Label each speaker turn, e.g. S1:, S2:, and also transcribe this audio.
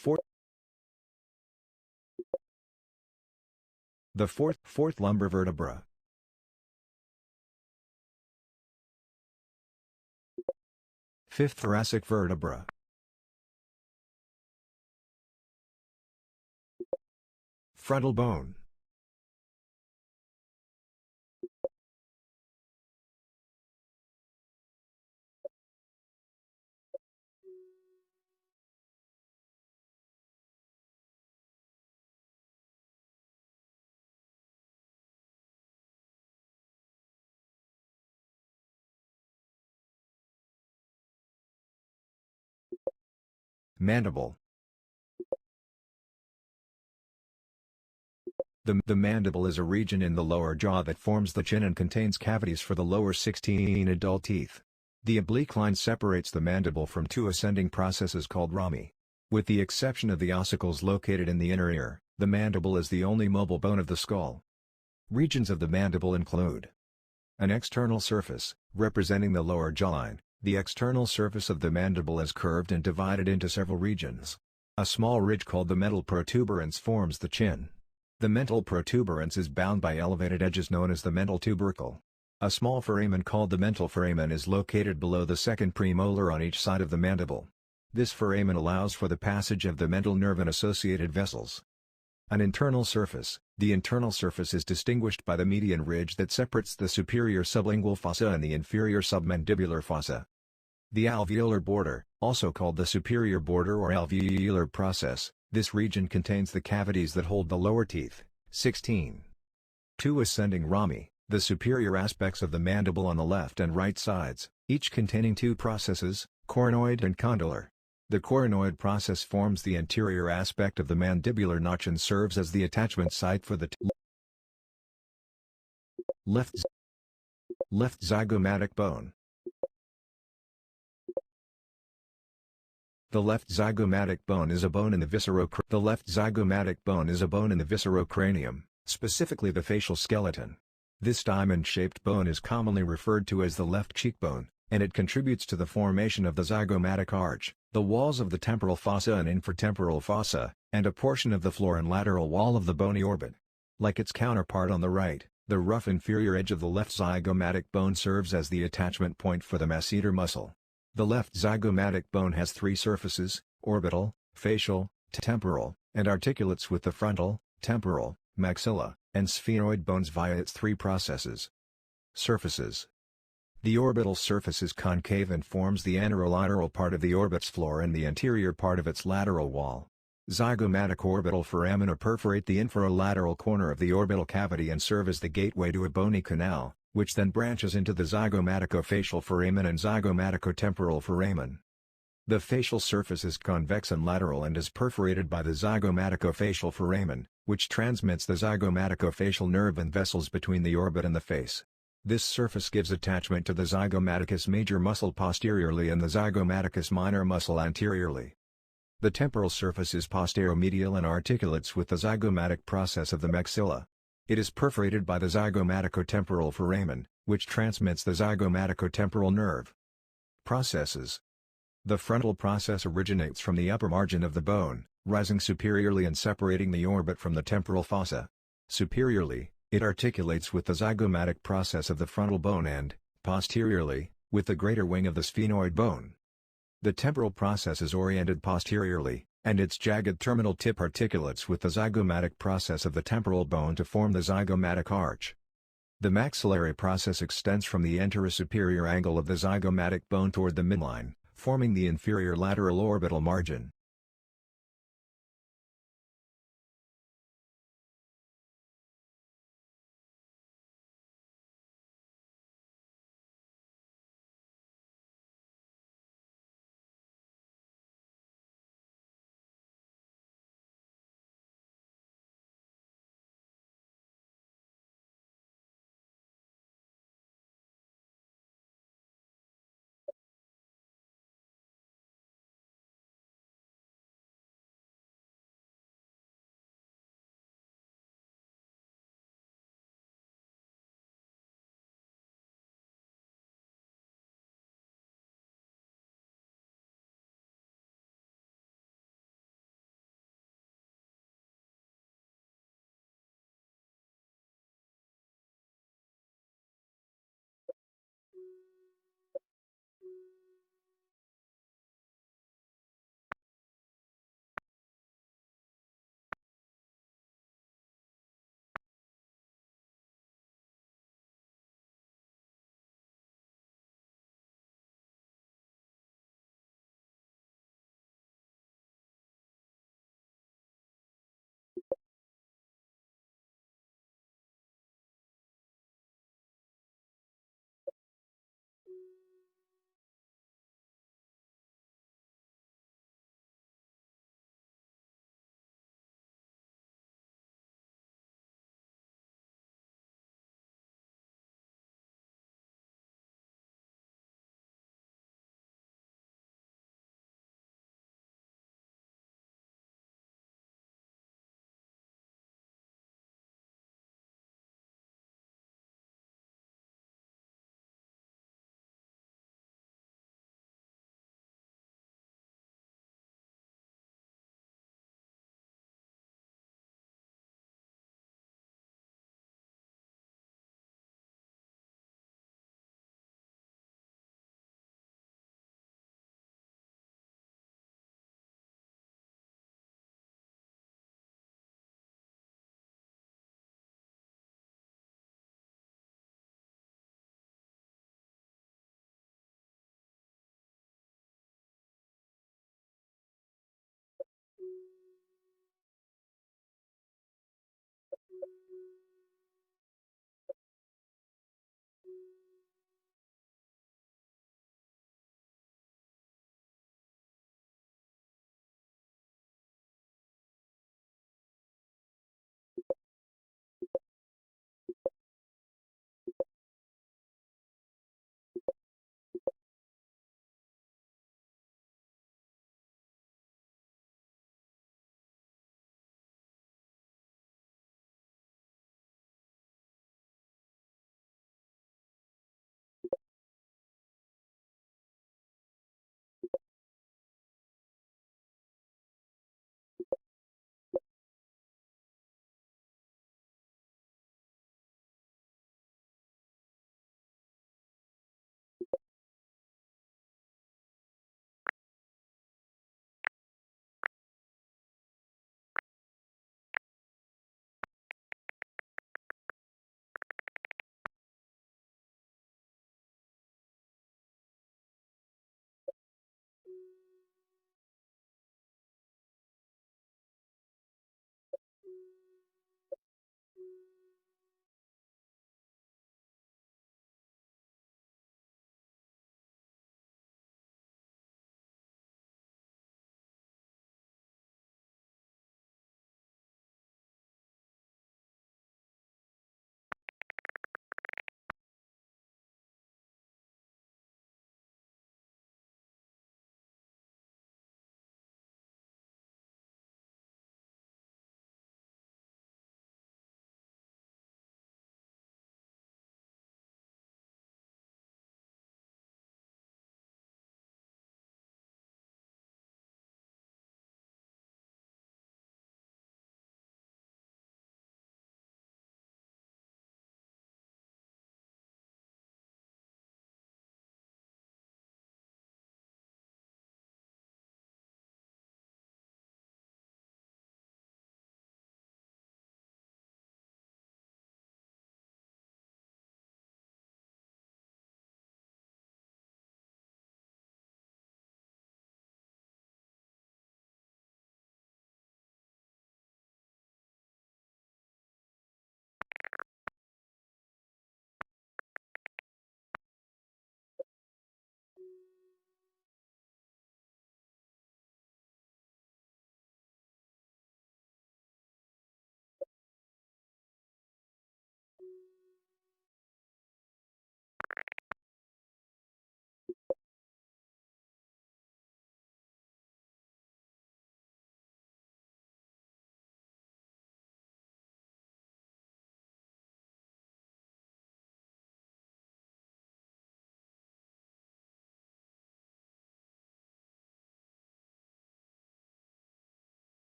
S1: Fourth. The fourth lumbar vertebra. Fifth thoracic vertebra. Frontal bone. Mandible. The mandible is a region in the lower jaw that forms the chin and contains cavities for the lower 16 adult teeth. The oblique line separates the mandible from two ascending processes called rami. With the exception of the ossicles located in the inner ear, the mandible is the only mobile bone of the skull. Regions of the mandible include an external surface, representing the lower jawline. The external surface of the mandible is curved and divided into several regions. A small ridge called the mental protuberance forms the chin. The mental protuberance is bound by elevated edges known as the mental tubercle. A small foramen called the mental foramen is located below the second premolar on each side of the mandible. This foramen allows for the passage of the mental nerve and associated vessels. An internal surface. The internal surface is distinguished by the median ridge that separates the superior sublingual fossa and the inferior submandibular fossa. The alveolar border, also called the superior border or alveolar process, this region contains the cavities that hold the lower teeth. 16. Two ascending rami, the superior aspects of the mandible on the left and right sides, each containing two processes, coronoid and condylar. The coronoid process forms the anterior aspect of the mandibular notch and serves as the attachment site for the left zygomatic bone. The left zygomatic bone is a bone in the viscerocranium, specifically the facial skeleton. This diamond-shaped bone is commonly referred to as the left cheekbone, and it contributes to the formation of the zygomatic arch, the walls of the temporal fossa and infratemporal fossa, and a portion of the floor and lateral wall of the bony orbit. Like its counterpart on the right, the rough inferior edge of the left zygomatic bone serves as the attachment point for the masseter muscle. The left zygomatic bone has three surfaces: orbital, facial, temporal, and articulates with the frontal, temporal, maxilla, and sphenoid bones via its three processes. Surfaces. The orbital surface is concave and forms the anterolateral part of the orbit's floor and the anterior part of its lateral wall. Zygomatic orbital foramina perforate the inferolateral corner of the orbital cavity and serve as the gateway to a bony canal, which then branches into the zygomaticofacial foramen and zygomaticotemporal foramen. The facial surface is convex and lateral and is perforated by the zygomaticofacial foramen, which transmits the zygomaticofacial nerve and vessels between the orbit and the face. This surface gives attachment to the zygomaticus major muscle posteriorly and the zygomaticus minor muscle anteriorly. The temporal surface is posteromedial and articulates with the zygomatic process of the maxilla. It is perforated by the zygomaticotemporal foramen, which transmits the zygomaticotemporal nerve. Processes. The frontal process originates from the upper margin of the bone, rising superiorly and separating the orbit from the temporal fossa. Superiorly, it articulates with the zygomatic process of the frontal bone and, posteriorly, with the greater wing of the sphenoid bone. The temporal process is oriented posteriorly, and its jagged terminal tip articulates with the zygomatic process of the temporal bone to form the zygomatic arch. The maxillary process extends from the anterosuperior angle of the zygomatic bone toward the midline, forming the inferior lateral orbital margin.